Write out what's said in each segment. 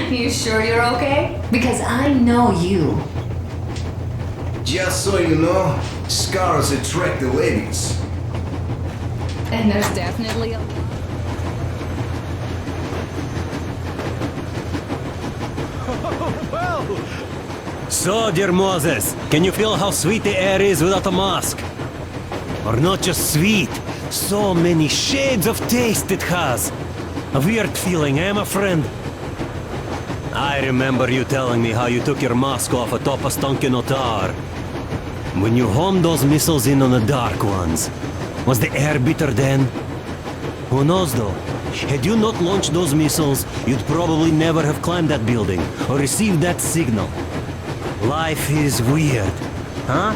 You sure you're okay? Because I know you. Just so you know, scars attract the ladies. And there's definitely a... So, dear Moses, can you feel how sweet the air is without a mask? Or not just sweet, so many shades of taste it has. A weird feeling, eh, my friend? I remember you telling me how you took your mask off atop a stunking otar. When you homed those missiles in on the dark ones, was the air bitter then? Who knows though? Had you not launched those missiles, you'd probably never have climbed that building or received that signal. Life is weird, huh?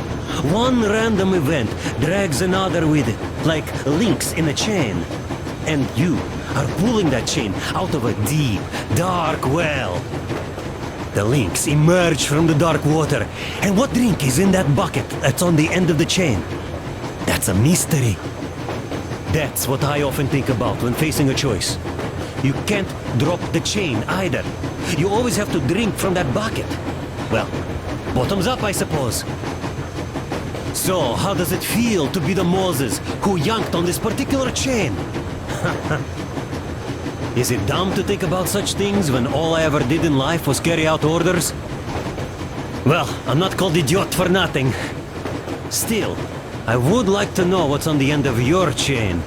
One random event drags another with it, like links in a chain. And you are pulling that chain out of a deep, dark well. The links emerge from the dark water, and what drink is in that bucket that's on the end of the chain? That's a mystery. That's what I often think about when facing a choice. You can't drop the chain either. You always have to drink from that bucket. Well, bottoms up, I suppose. So, how does it feel to be the Moses who yanked on this particular chain? Is it dumb to think about such things when all I ever did in life was carry out orders? Well, I'm not called idiot for nothing. Still, I would like to know what's on the end of your chain.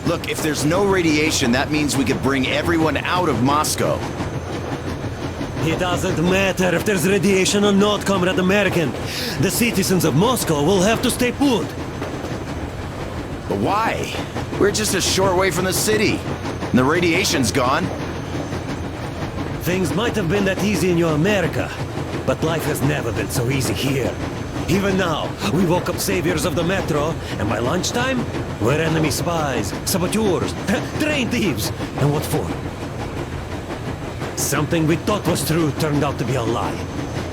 Look, if there's no radiation, that means we could bring everyone out of Moscow. It doesn't matter if there's radiation or not, Comrade American. The citizens of Moscow will have to stay put. But why? We're just a short way from the city, and the radiation's gone. Things might have been that easy in your America, but life has never been so easy here. Even now, we woke up saviors of the metro, and by lunchtime, we're enemy spies, saboteurs, train thieves, and what for? Something we thought was true turned out to be a lie.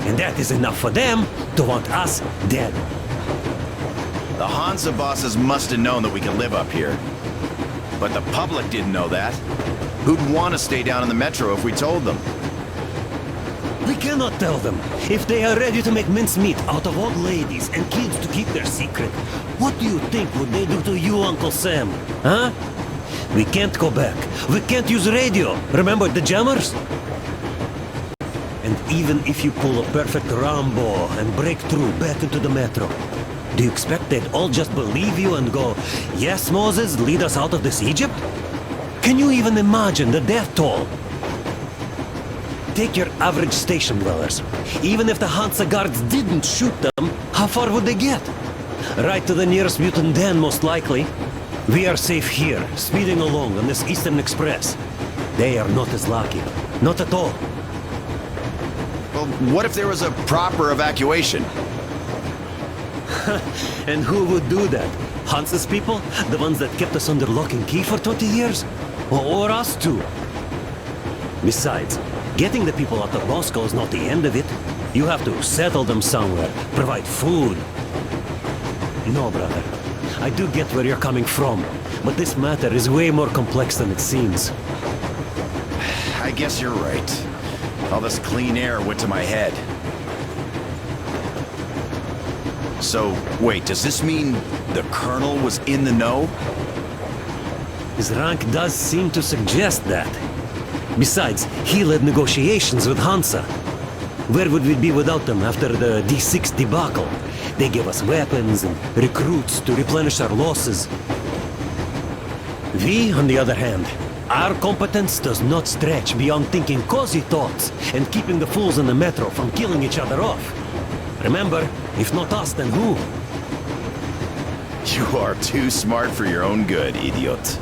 And that is enough for them to want us dead. The Hansa bosses must have known that we could live up here. But the public didn't know that. Who'd want to stay down in the metro if we told them? We cannot tell them. If they are ready to make mincemeat out of old ladies and kids to keep their secret, what do you think would they do to you, Uncle Sam? Huh? We can't go back. We can't use radio. Remember the jammers? And even if you pull a perfect Rambo and break through back into the metro, do you expect they'd all just believe you and go, "Yes, Moses, lead us out of this Egypt"? Can you even imagine the death toll? Take your average station dwellers. Even if the Hansa guards didn't shoot them, how far would they get? Right to the nearest mutant den, most likely. We are safe here, speeding along on this Eastern Express. They are not as lucky. Not at all. Well, what if there was a proper evacuation? And who would do that? Hansa's people? The ones that kept us under lock and key for 20 years? Or us too? Besides, getting the people out of Moscow is not the end of it. You have to settle them somewhere, provide food. No, brother. I do get where you're coming from, but this matter is way more complex than it seems. I guess you're right. All this clean air went to my head. So, wait, does this mean the Colonel was in the know? His rank does seem to suggest that. Besides, he led negotiations with Hansa. Where would we be without them after the D6 debacle? They gave us weapons and recruits to replenish our losses. We, on the other hand, our competence does not stretch beyond thinking cozy thoughts and keeping the fools in the metro from killing each other off. Remember, if not us, then who? You are too smart for your own good, idiot.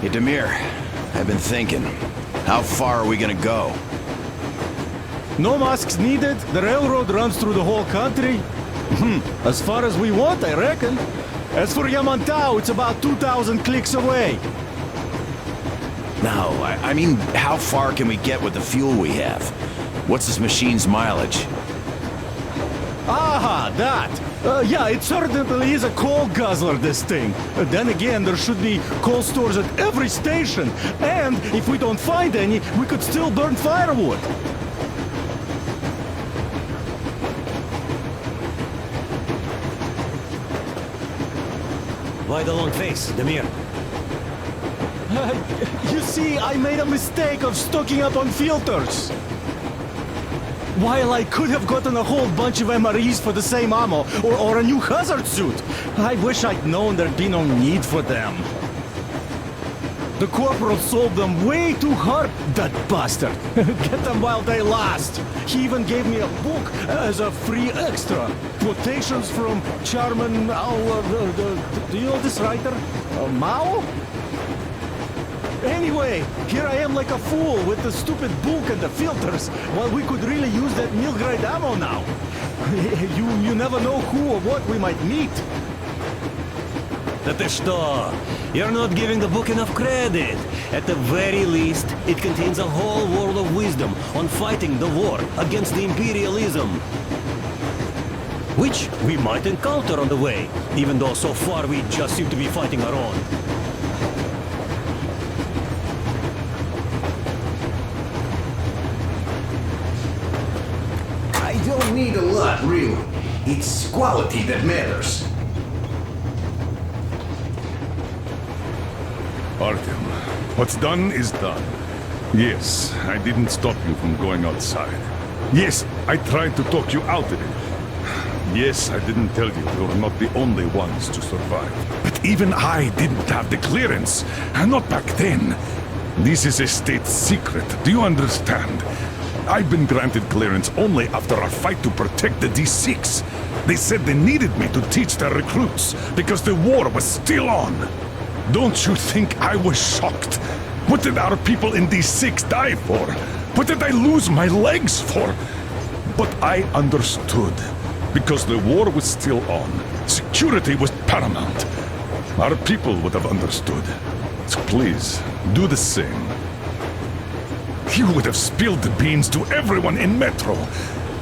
Hey, Demir, I've been thinking. How far are we gonna go? No masks needed. The railroad runs through the whole country. As far as we want, I reckon. As for Yamantau, it's about 2,000 clicks away. No, I mean, how far can we get with the fuel we have? What's this machine's mileage? Aha, that! Yeah, it certainly is a coal guzzler, this thing. Then again, there should be coal stores at every station. And if we don't find any, we could still burn firewood. Why the long face, Demir? You see, I made a mistake of stocking up on filters. While I could have gotten a whole bunch of MREs for the same ammo, or a new hazard suit, I wish I'd known there'd be no need for them. The corporal sold them way too hard, that bastard. Get them while they last. He even gave me a book as a free extra. Quotations from Chairman Mao, do you know this writer? Mao? Anyway, here I am like a fool with the stupid book and the filters, while we could really use that meal-grade ammo now. You never know who or what we might meet. Ты что? You're not giving the book enough credit. At the very least, it contains a whole world of wisdom on fighting the war against the imperialism. Which we might encounter on the way, even though so far we just seem to be fighting our own. I don't need a lot, really. It's quality that matters. Artyom, what's done is done. Yes, I didn't stop you from going outside. Yes, I tried to talk you out of it. Yes, I didn't tell you you're not the only ones to survive. But even I didn't have the clearance. And not back then. This is a state secret. Do you understand? I've been granted clearance only after a fight to protect the D6. They said they needed me to teach their recruits because the war was still on. Don't you think I was shocked? What did our people in D6 die for? What did I lose my legs for? But I understood. Because the war was still on. Security was paramount. Our people would have understood. So please, do the same. You would have spilled the beans to everyone in Metro.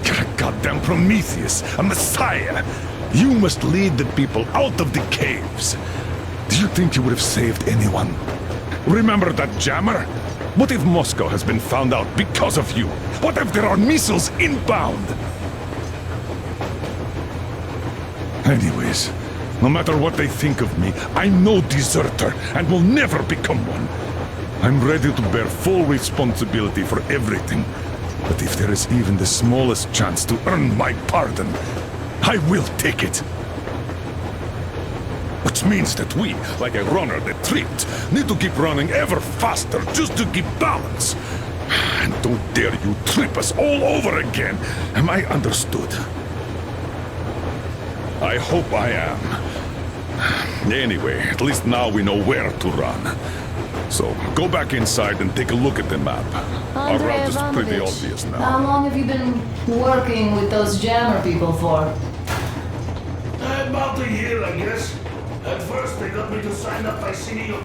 You're a goddamn Prometheus, a messiah. You must lead the people out of the caves. Do you think you would have saved anyone? Remember that jammer? What if Moscow has been found out because of you? What if there are missiles inbound? Anyways, no matter what they think of me, I'm no deserter and will never become one. I'm ready to bear full responsibility for everything. But if there is even the smallest chance to earn my pardon, I will take it. Which means that we, like a runner that tripped, need to keep running ever faster just to keep balance. And don't dare you trip us all over again. Am I understood? I hope I am. Anyway, at least now we know where to run. So, go back inside and take a look at the map. Our Andrei route is pretty Ivanovich, obvious now. how long have you been working with those jammer people for? About a year, I guess. At first, they got me to sign up by CEO.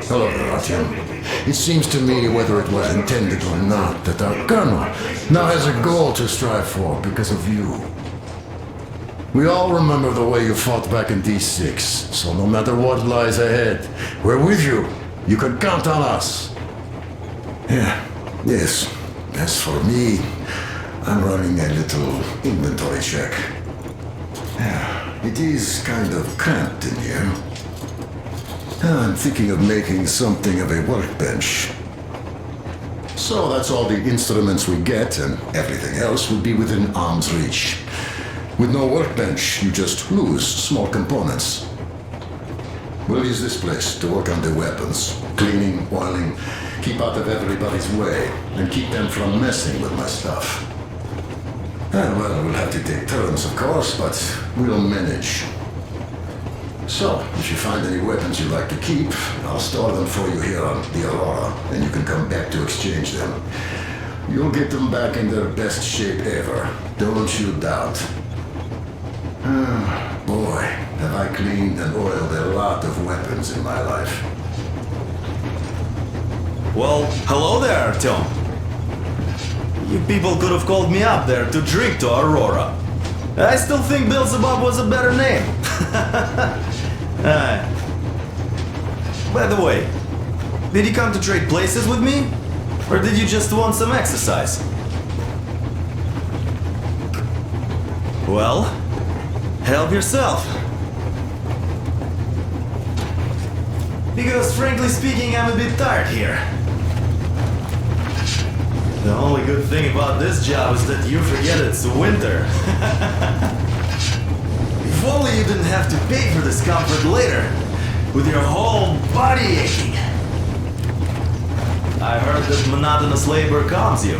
Hello, Artyom. It seems to me, whether it was intended or not, that our colonel now has a goal to strive for because of you. We all remember the way you fought back in D6, so no matter what lies ahead, we're with you. You can count on us. Yeah, yes. As for me, I'm running a little inventory check. Yeah, it is kind of cramped in here. I'm thinking of making something of a workbench. So that's all the instruments we get, and everything else will be within arm's reach. With no workbench, you just lose small components. We'll use this place to work on the weapons. Cleaning, oiling, keep out of everybody's way, and keep them from messing with my stuff. Well, we'll have to take turns, of course, but we'll manage. So, if you find any weapons you'd like to keep, I'll store them for you here on the Aurora, and you can come back to exchange them. You'll get them back in their best shape ever. Don't you doubt. Boy, have I cleaned and oiled a lot of weapons in my life. Well, hello there, Tom. You people could have called me up there to drink to Aurora. I still think Beelzebub was a better name. By the way, did you come to trade places with me? Or did you just want some exercise? Well, help yourself. Because frankly speaking, I'm a bit tired here. The only good thing about this job is that you forget it's winter. If only you didn't have to pay for this comfort later, with your whole body aching. I heard that monotonous labor calms you.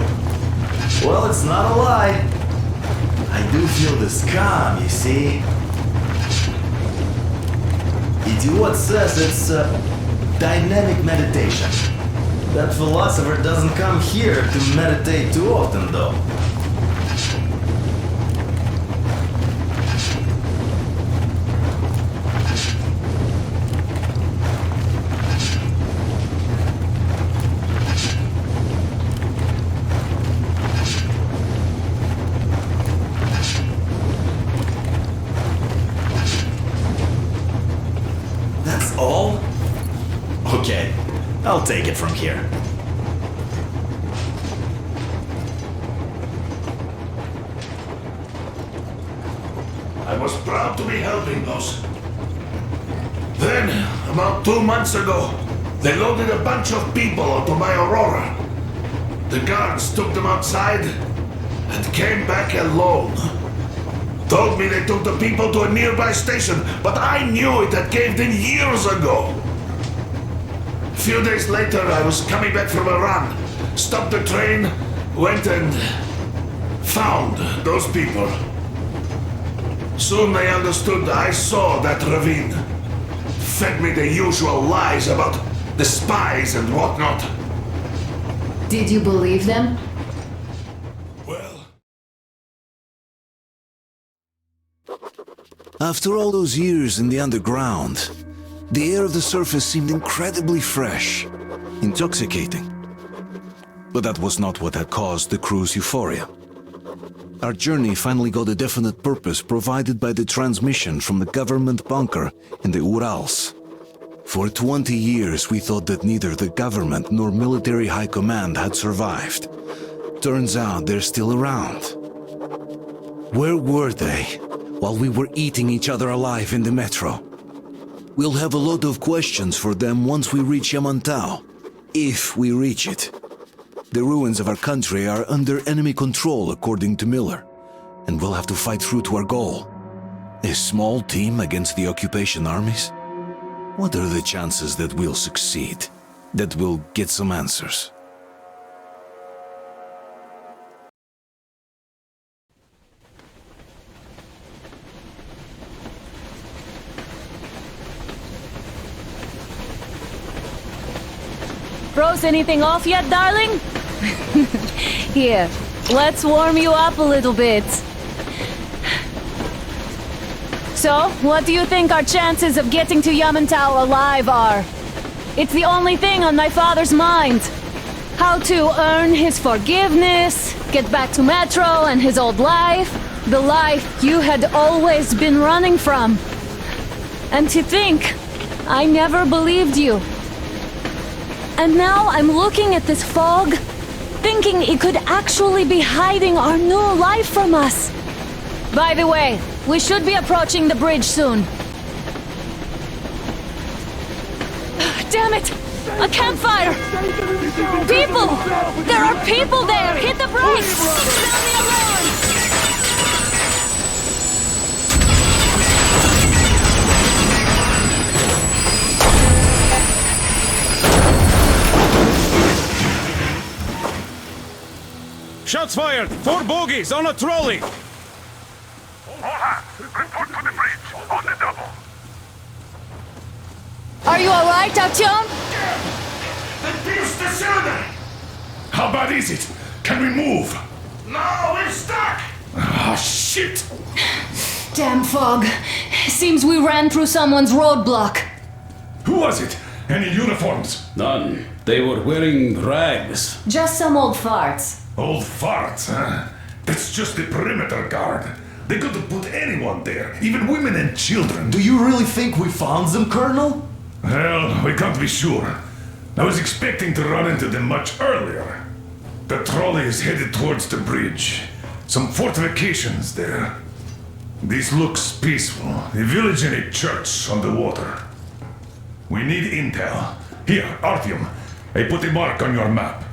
Well, it's not a lie. I do feel this calm, you see. Idiot says it's dynamic meditation. That philosopher doesn't come here to meditate too often, though. That's all? Okay, I'll take it from here. I was proud to be helping those. Then, about 2 months ago, they loaded a bunch of people onto my Aurora. The guards took them outside and came back alone. Told me they took the people to a nearby station, but I knew it had caved in years ago. A few days later, I was coming back from a run, stopped the train, went and found those people. Soon they understood I saw that ravine. Fed me the usual lies about the spies and whatnot. Did you believe them? Well, After all those years in the underground, the air of the surface seemed incredibly fresh, intoxicating. But that was not what had caused the crew's euphoria. Our journey finally got a definite purpose provided by the transmission from the government bunker in the Urals. For 20 years we thought that neither the government nor military high command had survived. Turns out they're still around. Where were they while we were eating each other alive in the metro? We'll have a lot of questions for them once we reach Yamantau, if we reach it. The ruins of our country are under enemy control, according to Miller, and we'll have to fight through to our goal. A small team against the occupation armies? What are the chances that we'll succeed? That we'll get some answers? Froze anything off yet, darling? Here, let's warm you up a little bit. So, what do you think our chances of getting to Yamantau alive are? It's the only thing on my father's mind. How to earn his forgiveness, get back to Metro and his old life, the life you had always been running from. And to think, I never believed you. And now I'm looking at this fog, thinking it could actually be hiding our new life from us. By the way, we should be approaching the bridge soon. Damn it! A campfire! People! There are people there! Hit the brakes! Sound the alarm! Shots fired! 4 bogies on a trolley! Are you alright, Artyom? how bad is it? Can we move? No, we're stuck! Ah, shit! Damn fog. Seems we ran through someone's roadblock. Who was it? Any uniforms? None. They were wearing rags. Just some old farts. Old farts, huh? That's just the perimeter guard. They could have put anyone there, even women and children. Do you really think we found them, Colonel? Well, we can't be sure. I was expecting to run into them much earlier. The trolley is headed towards the bridge. Some fortifications there. This looks peaceful. A village and a church on the water. We need intel. Here, Artyom, I put a mark on your map.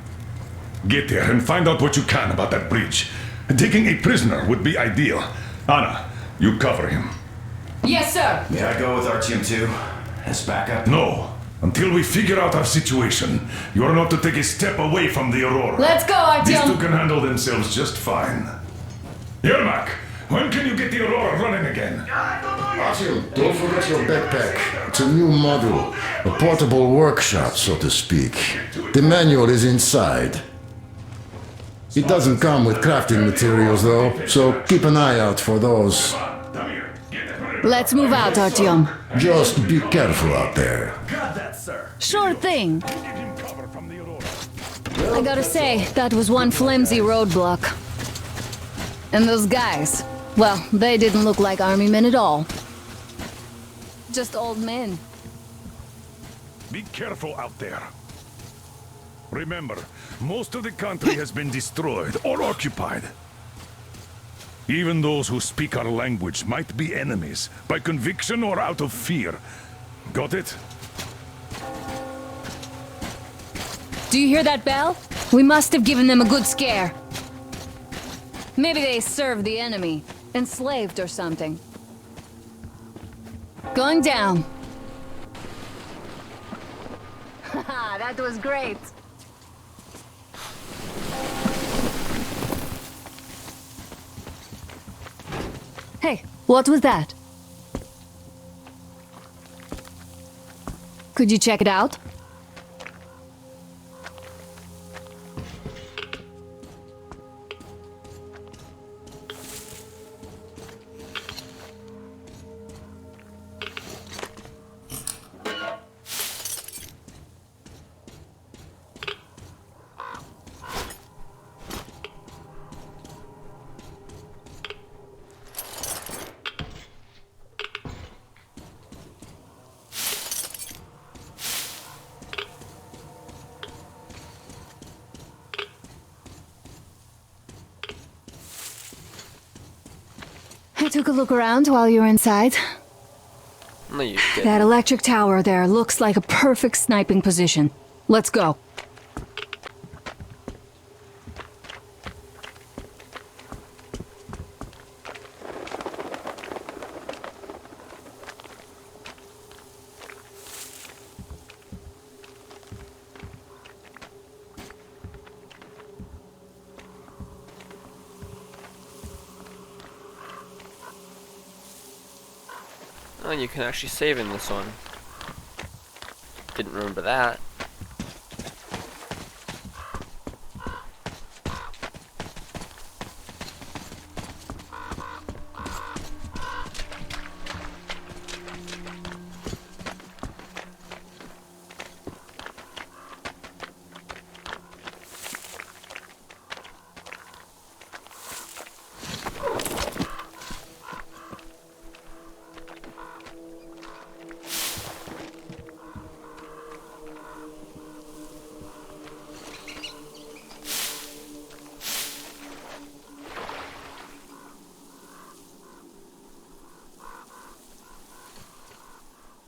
Get there and find out what you can about that bridge. Taking a prisoner would be ideal. Anna, you cover him. Yes, sir. May I go with Artyom too? As backup? No. Until we figure out our situation, you are not to take a step away from the Aurora. Let's go, These two Artyom. can handle themselves just fine. Yermak, when can you get the Aurora running again? Artyom, don't forget your backpack. It's a new model. A portable workshop, so to speak. The manual is inside. It doesn't come with crafting materials, though, so keep an eye out for those. Let's move out, Artyom. Just be careful out there. Got that, sir. Sure thing. I gotta say, that was one flimsy roadblock. And those guys, well, they didn't look like army men at all. Just old men. Be careful out there. Remember, most of the country has been destroyed or occupied. Even those who speak our language might be enemies, by conviction or out of fear. Got it? Do you hear that bell? We must have given them a good scare. Maybe they served the enemy, enslaved or something. Going down. Haha, that was great. Hey, what was that? Could you check it out? I took a look around while you were inside. No, you didn't. That electric tower there looks like a perfect sniping position. Let's go. Oh, you can actually save in this one. Didn't remember that.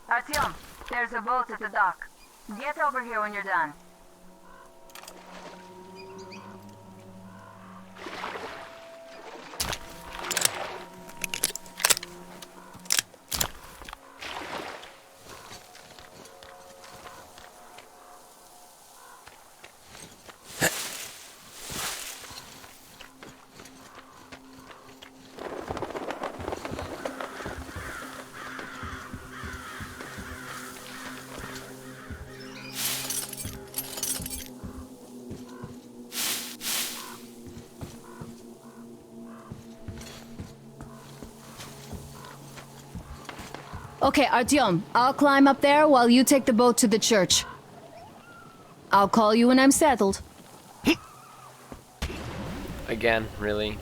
Artyom, there's a boat at the dock. Get over here when you're done. Okay, Artyom, I'll climb up there while you take the boat to the church. I'll call you when I'm settled. Again, really?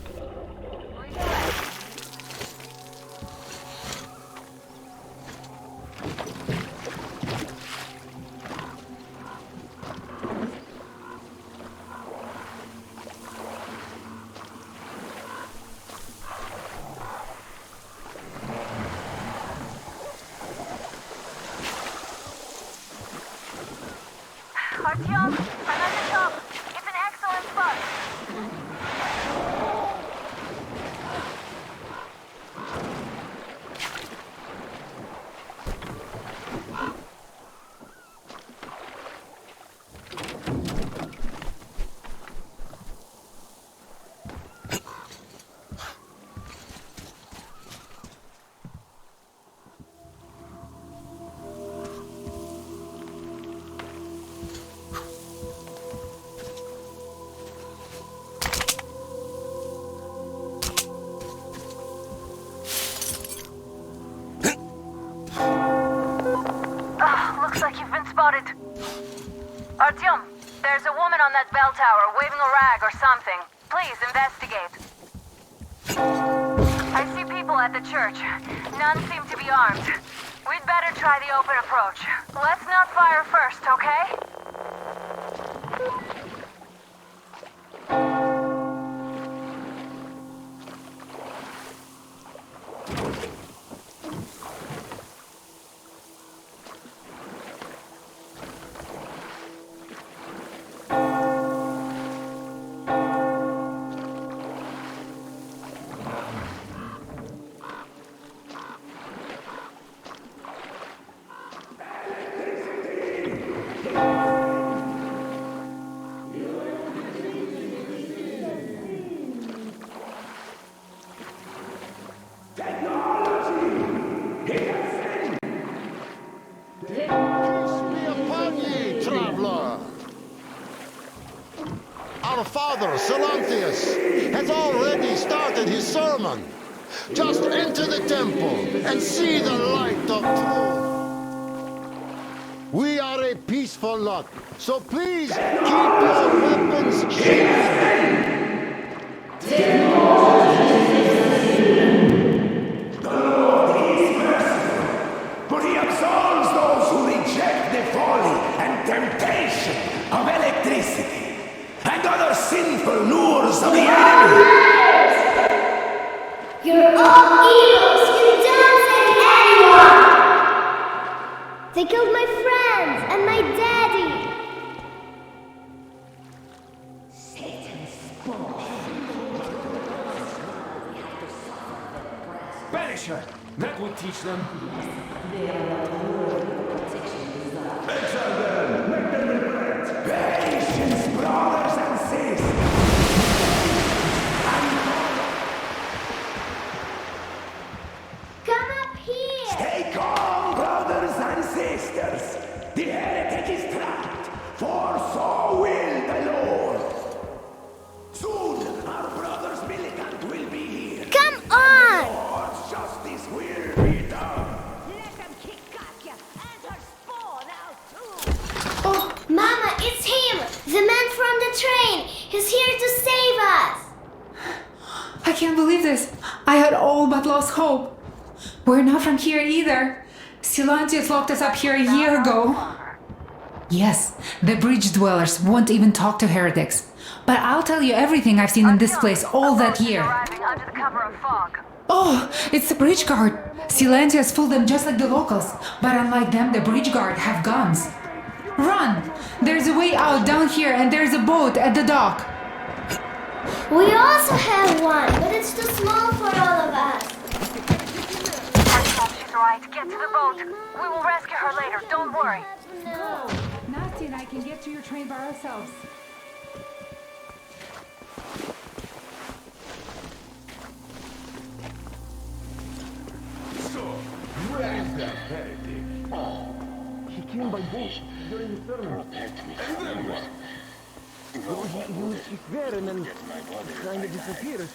Artyom, I'm at the top. It's an excellent spot. Looks like you've been spotted. Artyom, there's a woman on that bell tower waving a rag or something. Please investigate. I see people at the church. None seem to be armed. We'd better try the open approach. Let's not fire first, okay? Our father, Silanthius, has already started his sermon. Just enter the temple and see the light of truth. We are a peaceful lot, so please keep your weapons sheathed. The Lord is merciful, but he absolves those who reject the folly and temptation of electricity and other sinful lures of the enemy. You're all evils! You don't save anyone! They killed my friends and my daddy! Satan's spawn. Banish her! That will teach them. Exile them! Make them regret! Patience, brothers and sisters! Come up here! Stay calm, brothers and sisters! The heretic is trapped, for so will the Lord! Soon, our brother's militant will be here! Come on! Lord's justice will be done! Let them kick Katya and her spawn out too! Oh, Mama, it's him! The man from the train! He's here to save us! I can't believe this. I had all but lost hope. We're not from here either. Silanthius locked us up here a year ago. Yes, the bridge dwellers won't even talk to heretics. But I'll tell you everything I've seen in this place all that year. Under the cover of fog. Oh, it's the bridge guard. Silanthius fooled them just like the locals. But unlike them, the bridge guard have guns. Run! There's a way out down here and there's a boat at the dock. We also have one, but it's too small for all of us. She's right. Get to the boat. We will rescue her later. Don't worry. Go. Nastya and I can get to your train by ourselves. So, where is that heretic? He came by boat during the sermon. And then what? He was there and then kind of disappeared.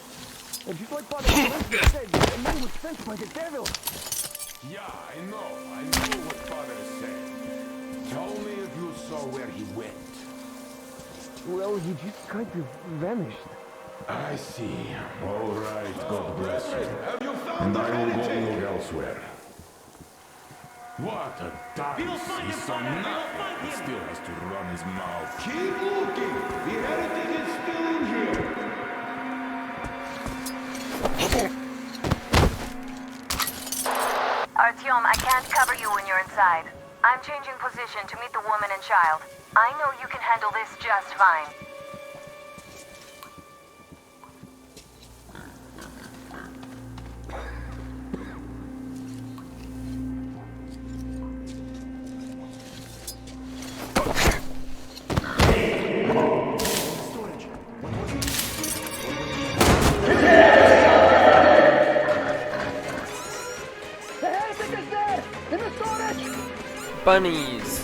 And just like Father said, the man was sent by the devil. Yeah, I know what Father said. Tell me if you saw where he went. Well, he just kind of vanished. I see. All right, God bless you. And I will go look elsewhere. What a dice! He saw nothing, but still has to run his mouth. Keep looking! The heretic is still in here! Artyom, I can't cover you when you're inside. I'm changing position to meet the woman and child. I know you can handle this just fine. Bunnies!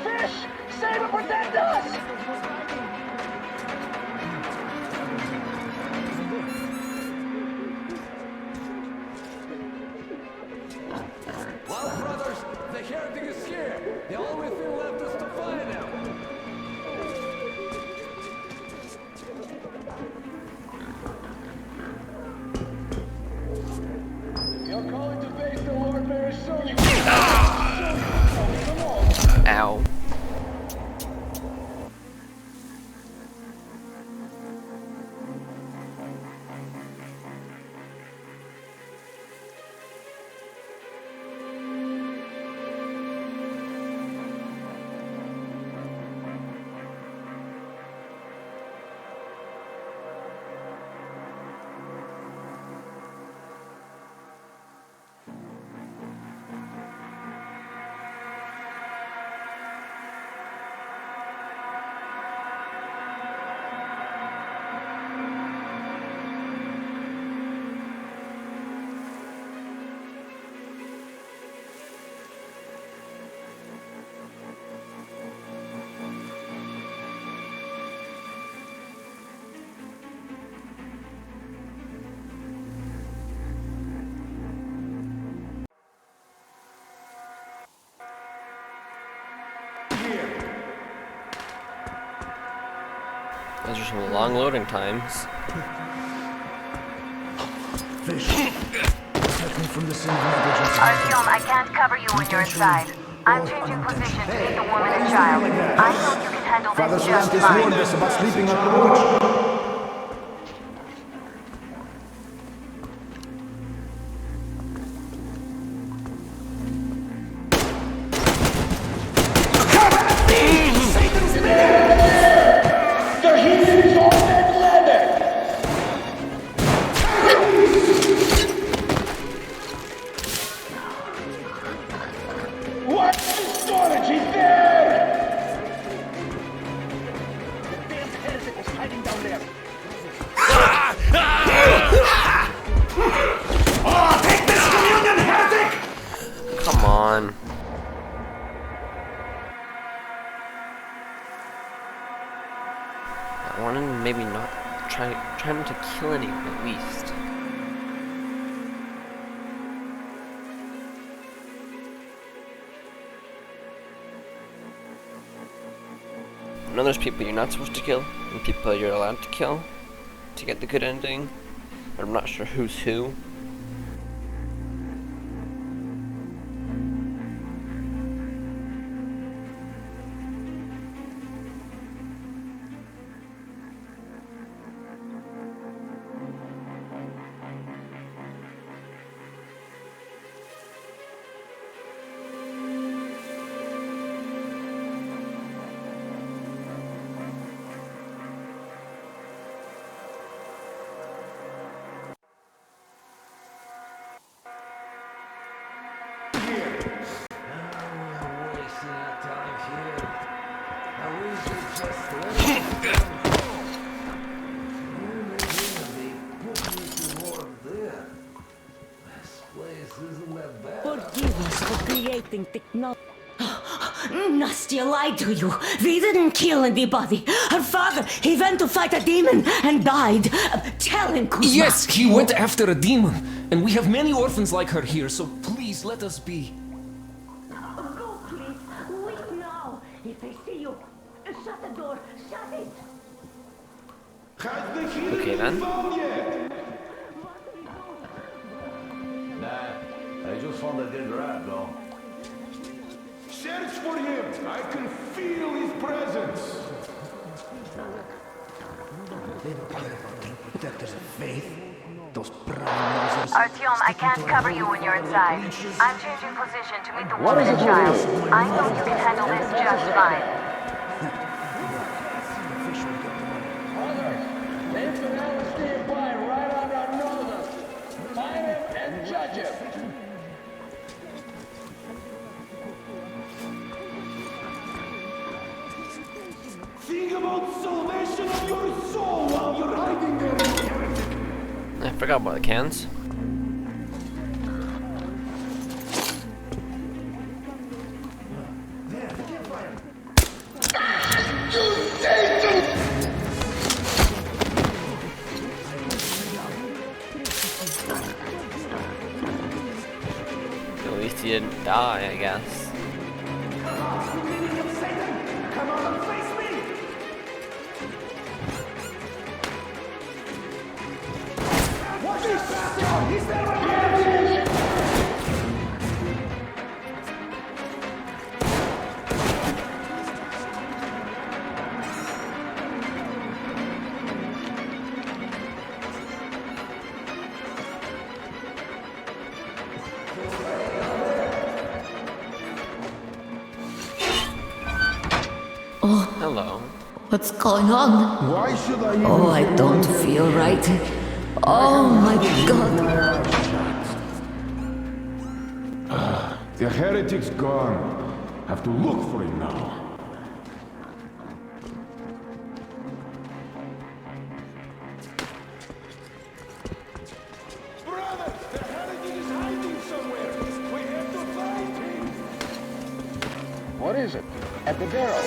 Fish! Save and protect us! Well, brothers, the heretic is here. The only thing left is to find him. You're calling to face the Lord very soon. Ow. Those are some long loading times. Artyom, I can't cover you when you're inside. I'm changing position to meet the woman and child. I know you can handle this just fine. about sleeping on the beach. Come on. I want to maybe not try not to kill anyone at least. I know there's people you're not supposed to kill and people you're allowed to kill to get the good ending, but I'm not sure who's who. Forgive us for creating technology. Nastya lied to you. We didn't kill anybody. Her father, he went to fight a demon and died. Tell him, Kuzma. Yes, he went after a demon. And we have many orphans like her here, so please let us be. Go, please. Leave now. If they see you, shut the door. Shut it. Okay then. Nah, I just found a dead rat, though. Search for him! I can feel his presence! Protectors of faith? Those Artyom, I can't cover you when you're inside. I'm changing position to meet the woman and child. I know you can handle this just fine. Take the LSD by right on our noses. Find him and judge him. Think about salvation of your soul while you're hiding there. I forgot about the cans. At least he didn't die, I guess. Come on and face me! What is that? Is there a Hello. What's going on? Why should I Oh, I don't feel right. Oh my god. The heretic's gone. Have to look for him now. Brother, the heretic is hiding somewhere. We have to find him. What is it? At the barrel.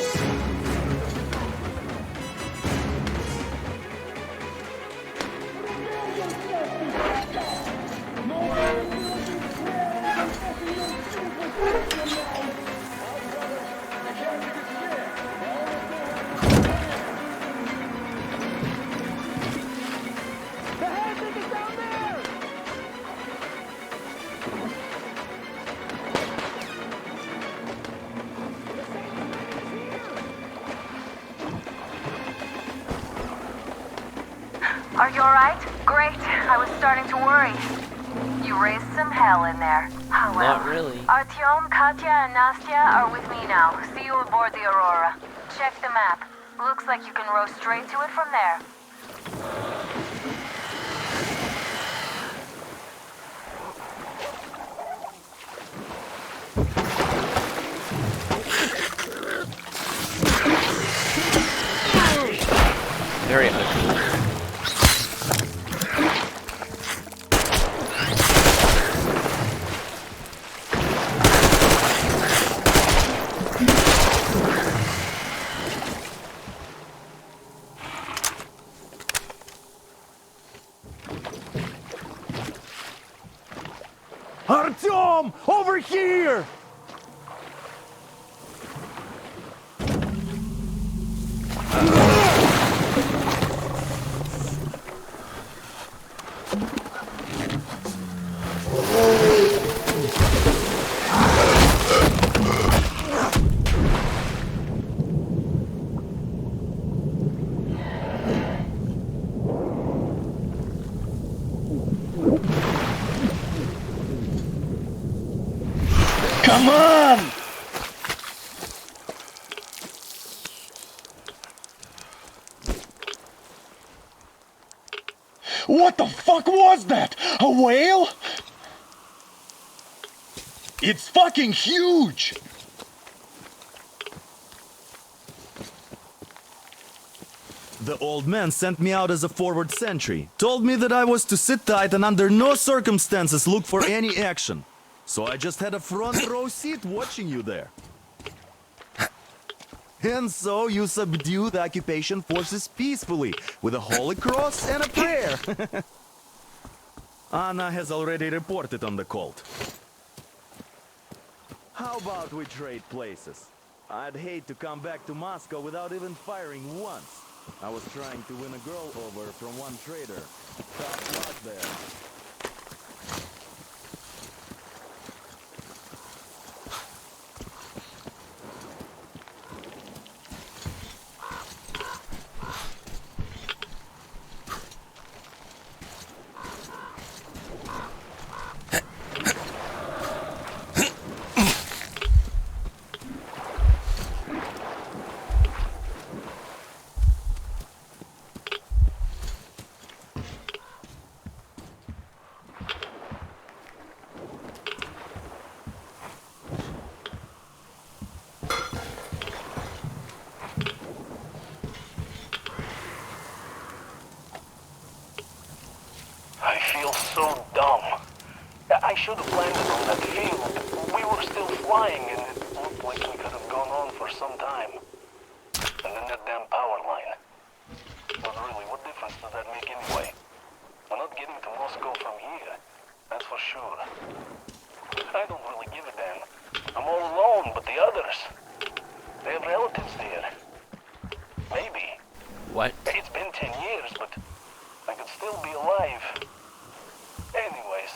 Are you alright? Great. I was starting to worry. You raised some hell in there. Oh well. Not really. Artyom, Katya, and Nastya are with me now. See you aboard the Aurora. Check the map. Looks like you can row straight to it from there. Very ugly. Artyom! Over here! Come on! What the fuck was that? A whale? It's fucking huge! The old man sent me out as a forward sentry. Told me that I was to sit tight and under no circumstances look for any action. So I just had a front row seat watching you there. And so you subdue the occupation forces peacefully, with a holy cross and a prayer. Anna has already reported on the cult. How about we trade places? I'd hate to come back to Moscow without even firing once. I was trying to win a girl over from one trader. Tough luck there. I feel so dumb. I should have landed on that field. We were still flying and it looked like we could have gone on for some time. And then that damn power line. But really, what difference does that make anyway? We're not getting to Moscow from here. That's for sure. I don't really give a damn. I'm all alone, but the others, they have relatives there. Maybe. What? It's been 10 years, but I could still be alive. Anyways,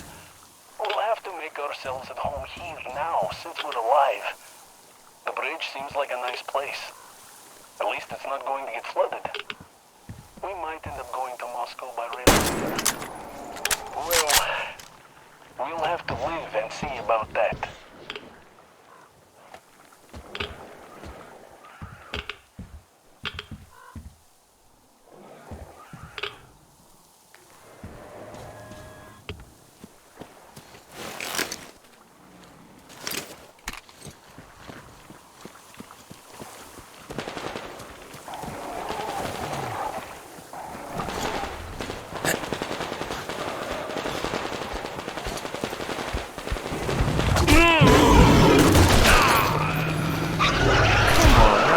we'll have to make ourselves at home here now, since we're alive. The bridge seems like a nice place. At least it's not going to get flooded. We might end up going to Moscow by rail later. Well, we'll have to live and see about that.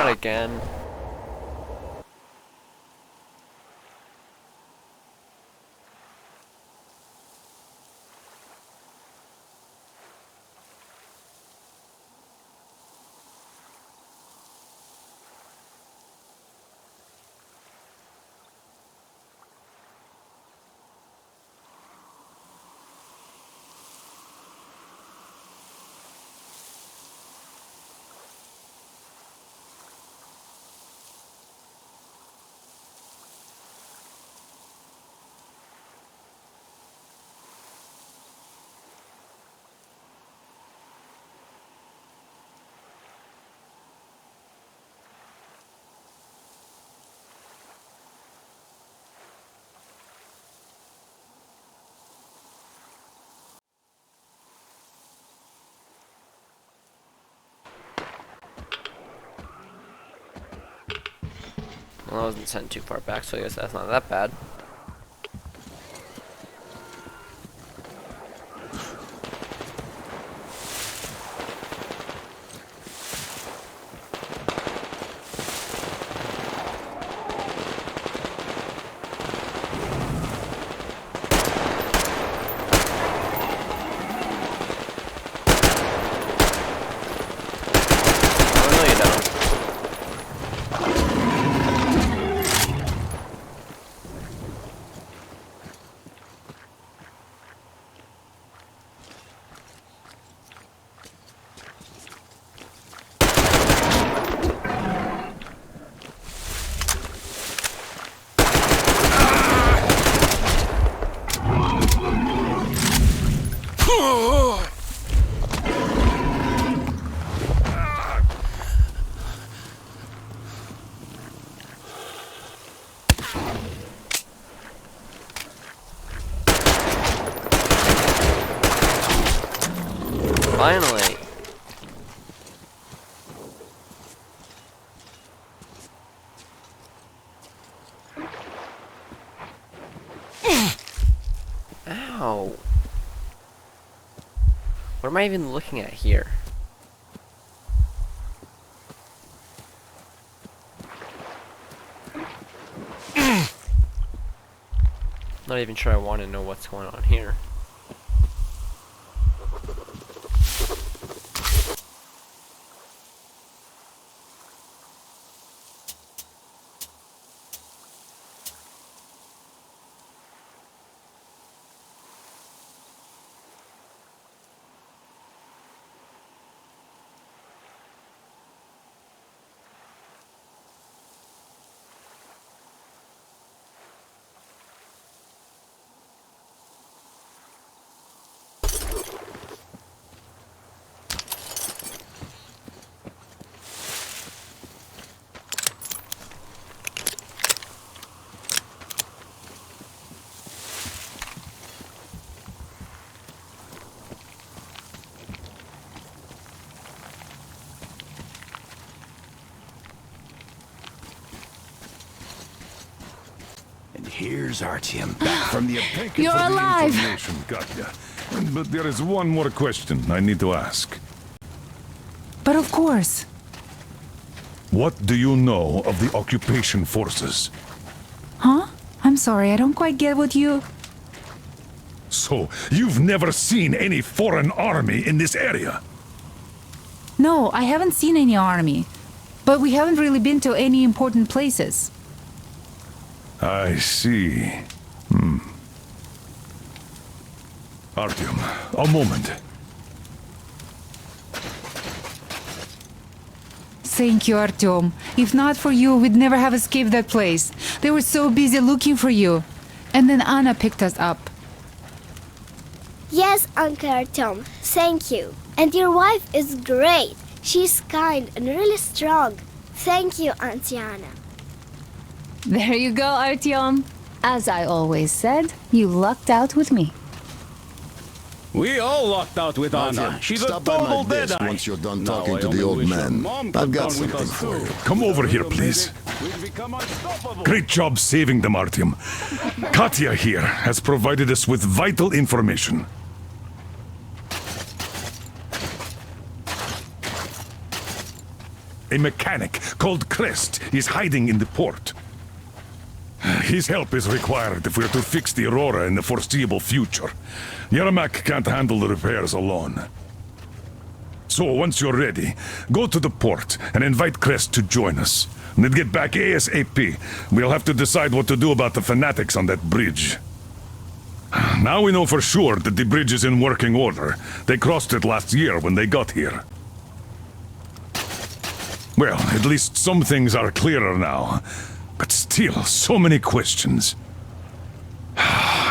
Again. Well, I wasn't sent too far back, so I guess that's not that bad. Finally. Ow. What am I even looking at here? Not even sure I want to know what's going on here. Here's Artyom, back from the... Thank you You're for alive! the information, Katya. But there is one more question I need to ask. But of course. What do you know of the occupation forces? Huh? I'm sorry, I don't quite get what you... So, you've never seen any foreign army in this area? No, I haven't seen any army. But we haven't really been to any important places. I see. Artyom, a moment. Thank you, Artyom. If not for you, we'd never have escaped that place. They were so busy looking for you. And then Anna picked us up. Yes, Uncle Artyom, thank you. And your wife is great. She's kind and really strong. Thank you, Auntie Anna. There you go, Artyom. As I always said, you lucked out with me. We all lucked out with Anna. She's a Stop by my total desk deadeye. once you're done Now talking I to the only old wish your man. mom I've could got come with something us for too. you. Come over here, please. We'd become unstoppable. Great job saving them, Artyom. Katya here has provided us with vital information. A mechanic called Crest is hiding in the port. His help is required if we're to fix the Aurora in the foreseeable future. Yermak can't handle the repairs alone. So, once you're ready, go to the port and invite Crest to join us. And then get back ASAP. We'll have to decide what to do about the fanatics on that bridge. Now we know for sure that the bridge is in working order. They crossed it last year when they got here. Well, at least some things are clearer now. But still, so many questions.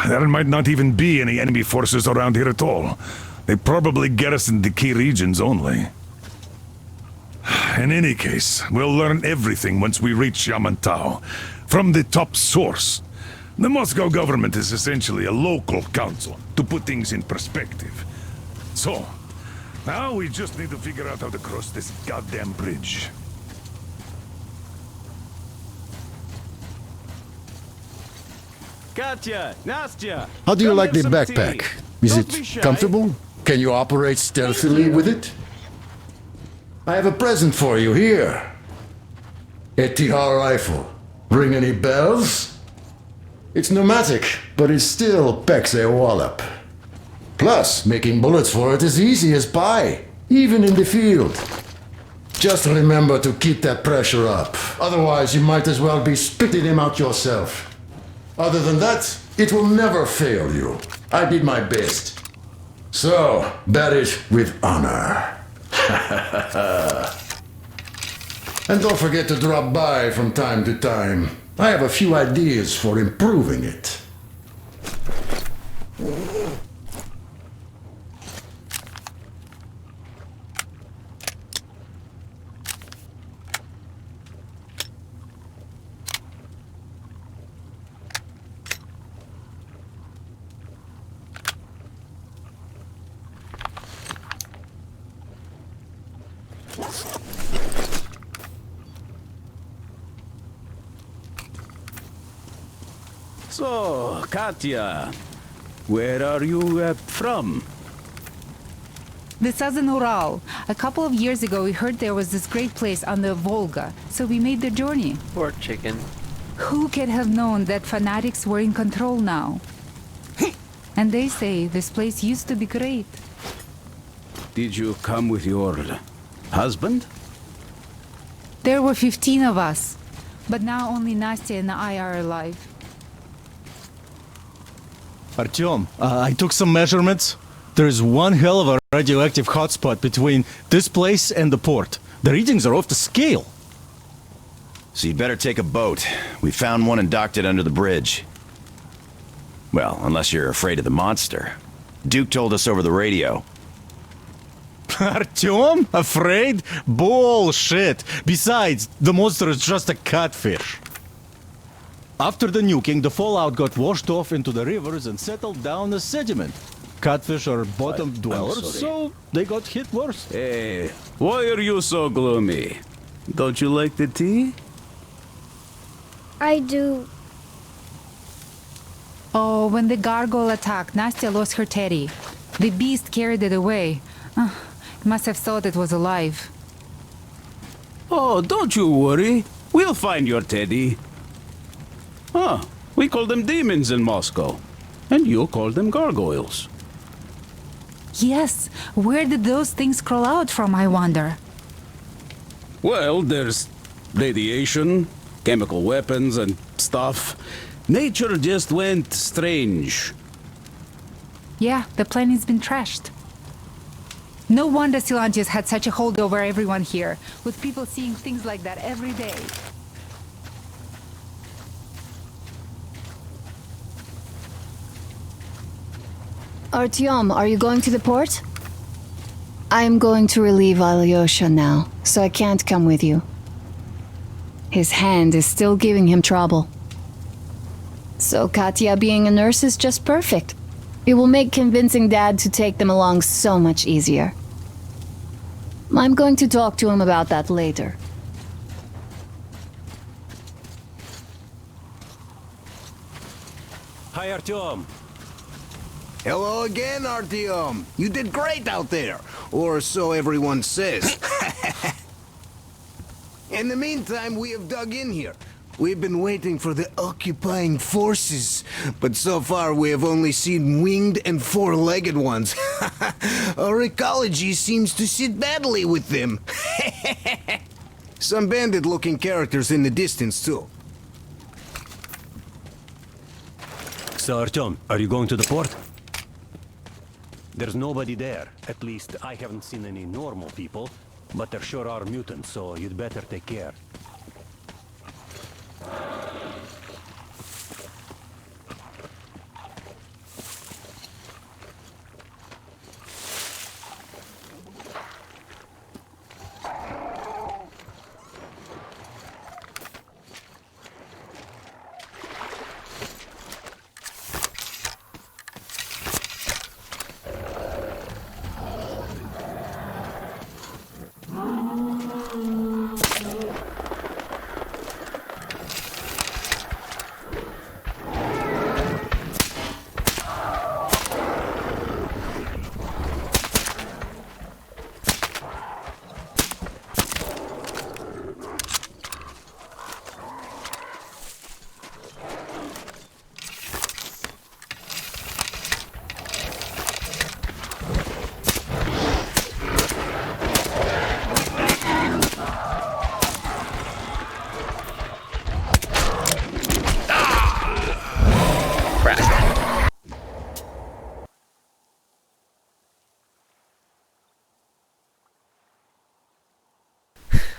There might not even be any enemy forces around here at all. They probably garrisoned the key regions only. In any case, we'll learn everything once we reach Yamantau. From the top source. The Moscow government is essentially a local council, to put things in perspective. So, now we just need to figure out how to cross this goddamn bridge. Katya, Nastya. How do you come like the have some backpack? tea. Is Don't be it shy. comfortable? Can you operate stealthily with it? I have a present for you here. A TR rifle. Ring any bells? It's pneumatic, but it still packs a wallop. Plus, making bullets for it is easy as pie, even in the field. Just remember to keep that pressure up. Otherwise, you might as well be spitting him out yourself. Other than that, it will never fail you. I did my best. So, bear it with honor. And don't forget to drop by from time to time. I have a few ideas for improving it. So, Katya, where are you from? The southern Ural. A couple of years ago, we heard there was this great place on the Volga, so we made the journey. Poor chicken. Who could have known that fanatics were in control now? And they say this place used to be great. Did you come with your husband? There were 15 of us, but now only Nastya and I are alive. Artyom, I took some measurements. There's one hell of a radioactive hotspot between this place and the port. The readings are off the scale. So you'd better take a boat. We found one and docked it under the bridge. Well, unless you're afraid of the monster. Duke told us over the radio. Artyom? Afraid? Bullshit! Besides, the monster is just a catfish. After the nuking, the fallout got washed off into the rivers and settled down as sediment. Catfish are bottom dwellers, so they got hit worse. Hey, why are you so gloomy? Don't you like the tea? I do. Oh, when the gargoyle attacked, Nastya lost her teddy. The beast carried it away. It must have thought it was alive. Oh, don't you worry. We'll find your teddy. Ah, we call them demons in Moscow. And you call them gargoyles. Yes, where did those things crawl out from, I wonder? Well, there's radiation, chemical weapons and stuff. Nature just went strange. Yeah, the planet's been trashed. No wonder Silantius had such a hold over everyone here, with people seeing things like that every day. Artyom, are you going to the port? I'm going to relieve Alyosha now, so I can't come with you. His hand is still giving him trouble. So Katya being a nurse is just perfect. It will make convincing Dad to take them along so much easier. I'm going to talk to him about that later. Hi, Artyom. Hello again, Artyom. You did great out there. Or so everyone says. In the meantime, we have dug in here. We've been waiting for the occupying forces, but so far we have only seen winged and four-legged ones. Our ecology seems to sit badly with them. Some bandit-looking characters in the distance, too. So, Artyom, are you going to the port? There's nobody there. At least I haven't seen any normal people, but there sure are mutants, so you'd better take care.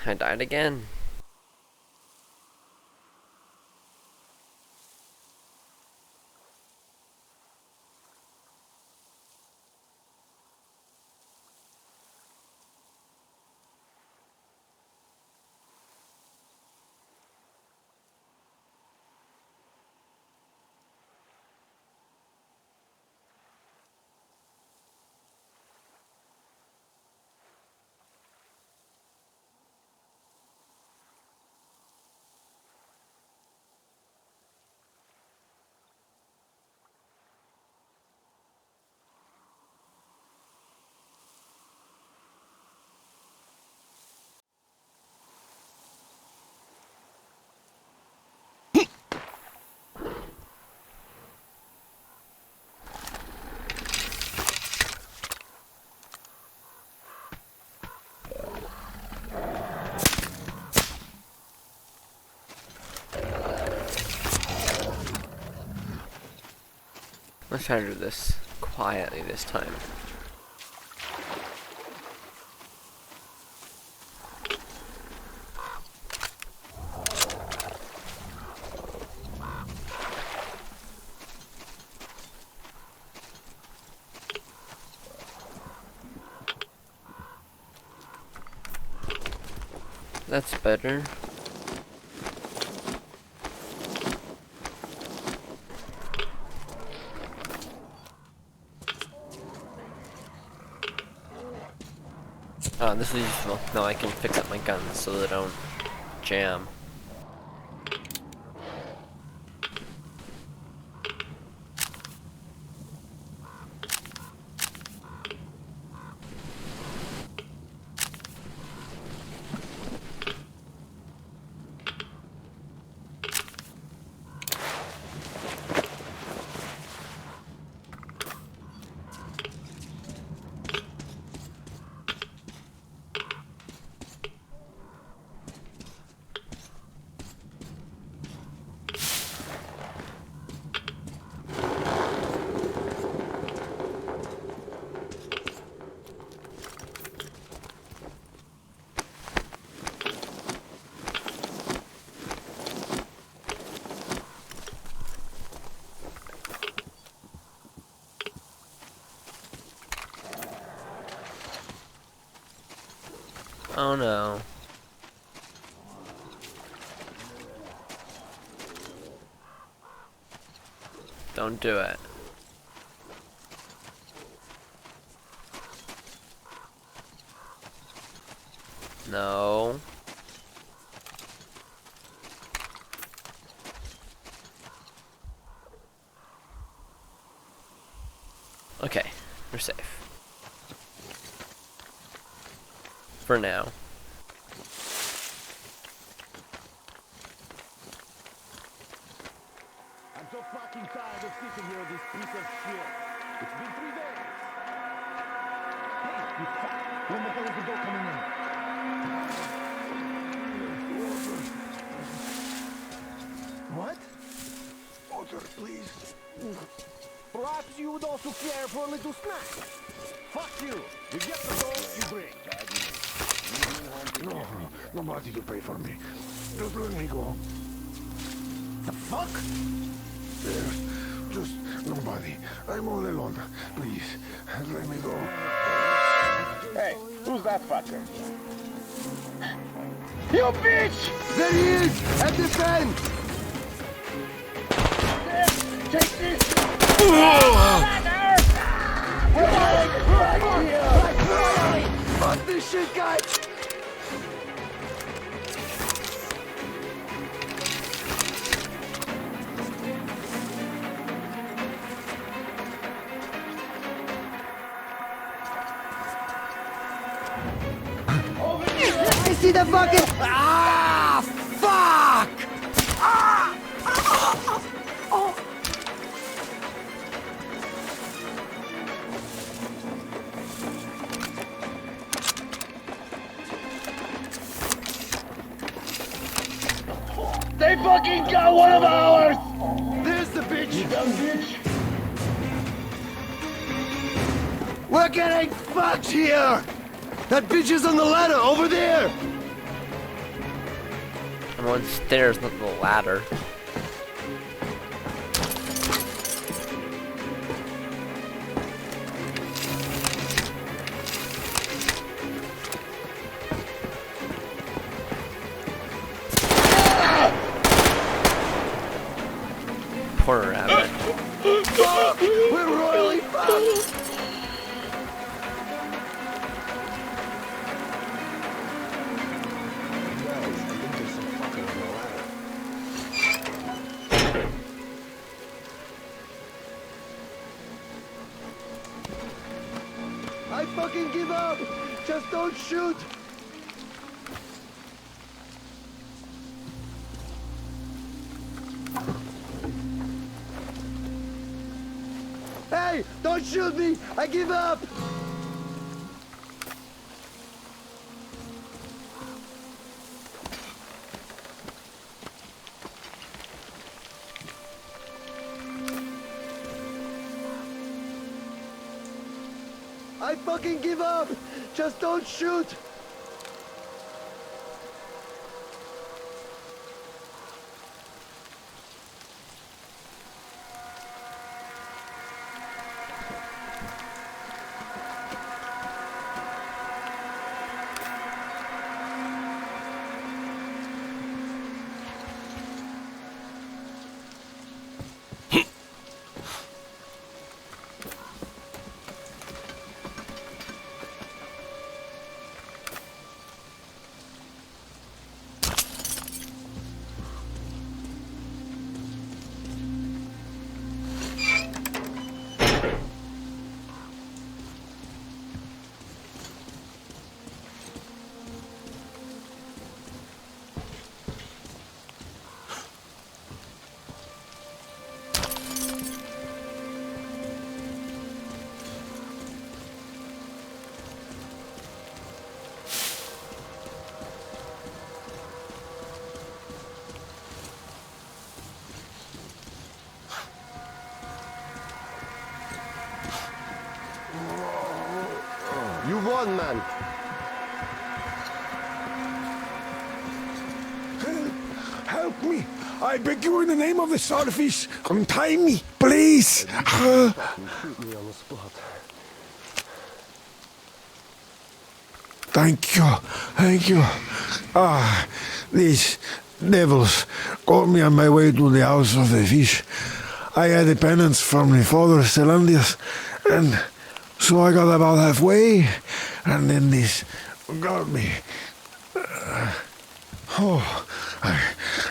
I died again. Let's try to do this quietly this time. That's better. Oh, this is useful. Now I can fix up my guns so they don't jam. Oh no. Don't do it. No. Okay, we're safe. For now. I'm so fucking tired of sitting here with this piece of shit. It's been 3 days. Hey, you fuck. When the hell is the door coming in? What? Water, please. Perhaps you would also care for a little snack. Fuck you. You get the door, you bring. No, nobody to pay for me. Just let me go. The fuck? There's just nobody. I'm all alone. Please, let me go. Hey, who's that fucker? You bitch! There he is! At this end! Take this! Fuck this shit, guys! I see the fucking... Ah! Fuck! Ah! Oh! They fucking got one of ours! There's the bitch! You dumb bitch! We're getting fucked here! That bitch is on the ladder, over there! I'm on stairs, not the ladder. Poor rabbit. Fuck! We're royally fucked! I fucking give up! Just don't shoot! Hey! Don't shoot me! I give up! I fucking give up! Just don't shoot! You won, man. Help me! I beg you in the name of the starfish! Untie me, please! Shoot me on the spot. Thank you, thank you. These devils caught me on my way to the house of the fish. I had a penance from my father, Celandius, and so I got about halfway, and then this got me.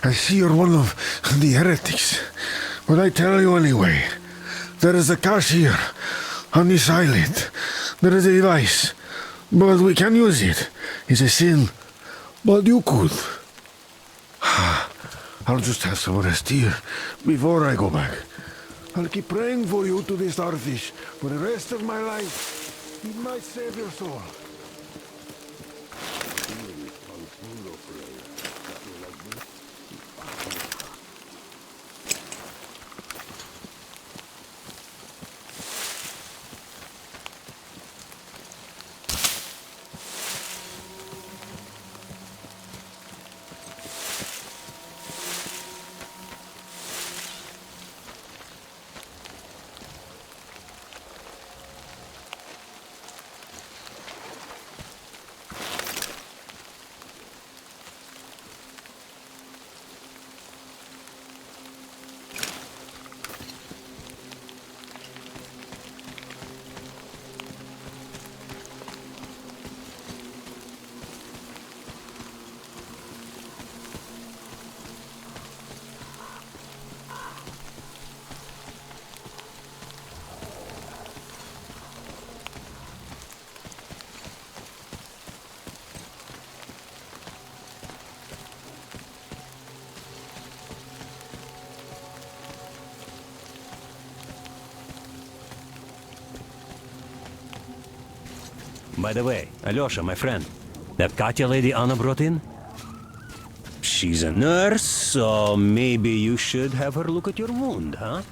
I see you're one of the heretics, but I tell you anyway, there is a cache here, on this island. There is a device, but we can use it. It's a sin, but you could. I'll just have some rest here before I go back. I'll keep praying for you to the starfish for the rest of my life. It might save your soul. By the way, Alyosha, my friend, that Katya lady Anna brought in? She's a nurse, so maybe you should have her look at your wound, huh?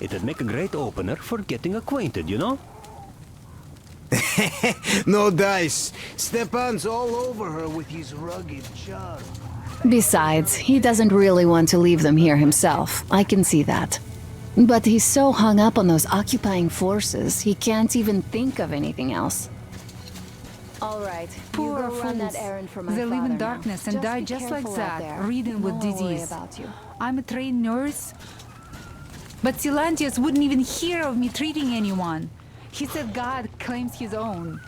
It'd make a great opener for getting acquainted, you know? No dice. Stepan's all over her with his rugged charm. Besides, he doesn't really want to leave them here himself. I can see that. But he's so hung up on those occupying forces, he can't even think of anything else. All right, Poor you go run fools. that errand for my They live father in now. darkness and die be just like careful out that, there. ridden with People will worry disease. about you. I'm a trained nurse, but Silantius wouldn't even hear of me treating anyone. He said God claims his own.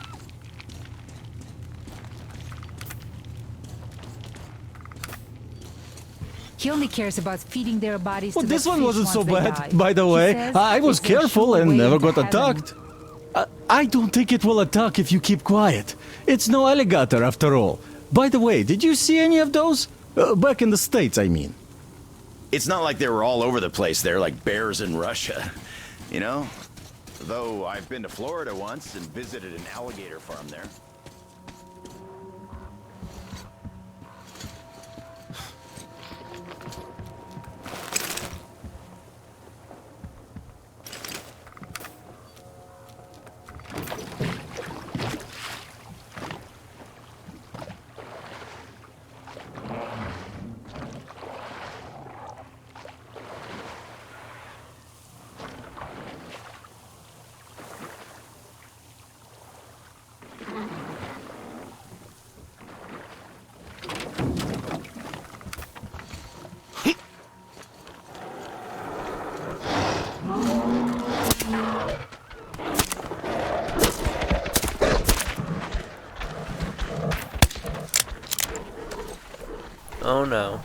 He only cares about feeding their bodies Well, to the this one fish wasn't once so they bad, die. by the He way. says I was it's their careful sure and way never into got heaven. attacked. I don't think it will attack if you keep quiet. It's no alligator after all. By the way, did you see any of those? Back in the States, I mean. It's not like they were all over the place there like bears in Russia, you know? Though I've been to Florida once and visited an alligator farm there. Oh no.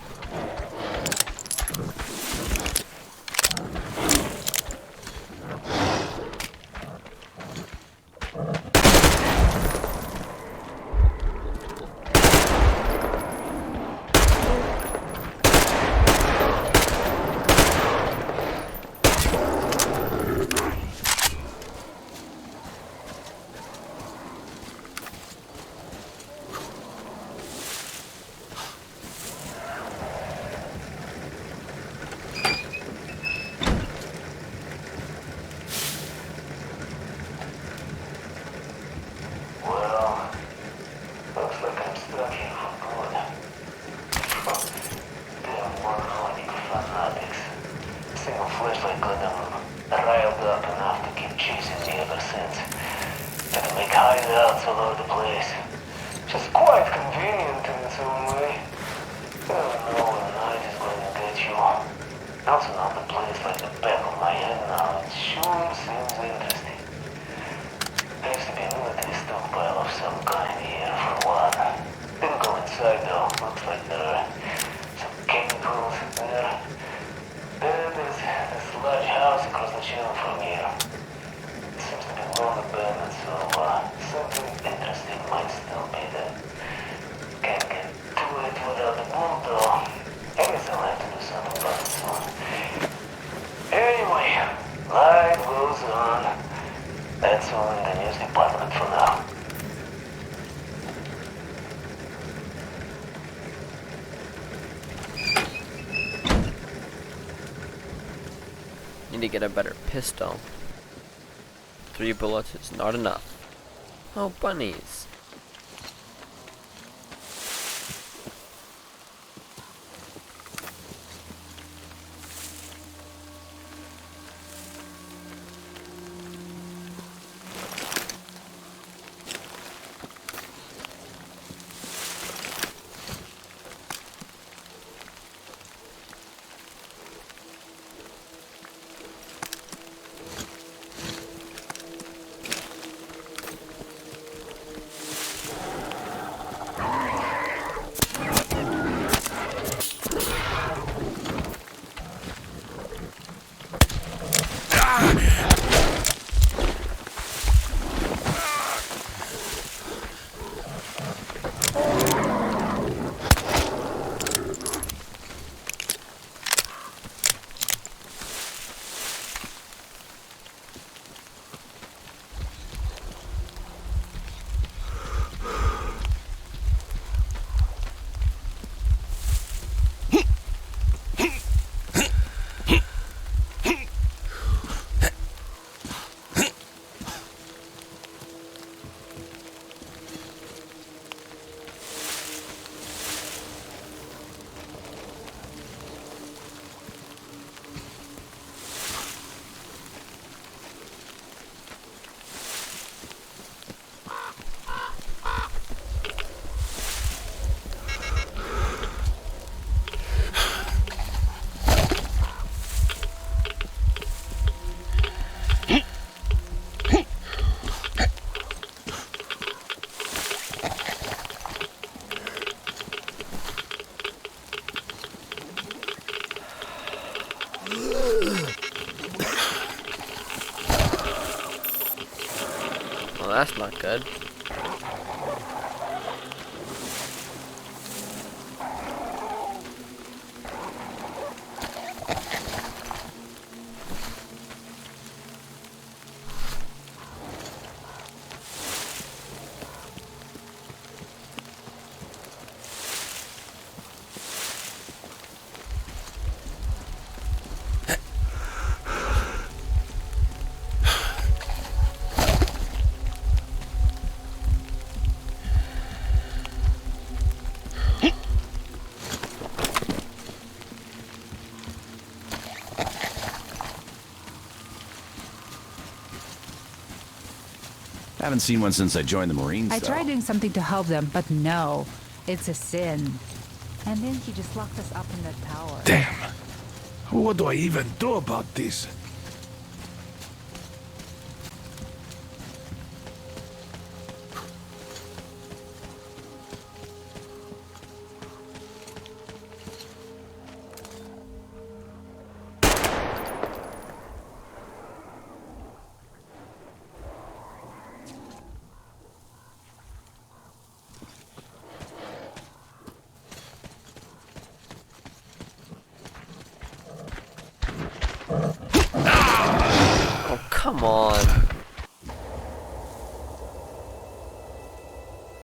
Well, looks like I'm stuck here for good. Damn moronic fanatics. Single flashlight got them riled up enough to keep chasing me ever since. Had to make hideouts all over the place. Just quite convenient in its own way. You never know when the night is going to get you. Also know the place like the back of my head now. It sure seems interesting. There used to be a military stockpile of some kind here for a while. Didn't go inside though. Looks like there are some chemicals there. There's this large house across the channel from here. It seems to be long abandoned, so something interesting might still be there. Can't get to it without the boom though. I guess I'll have to do something about it soon. Anyway, life goes on. That's all in the news department for now. Need to get a better pistol. 3 bullets is not enough. Oh, bunnies. Well, that's not good. Haven't seen one since I joined the Marines, I though. tried doing something to help them, but no, it's a sin. And then he just locked us up in that tower. Damn. What do I even do about this? Oh, come on.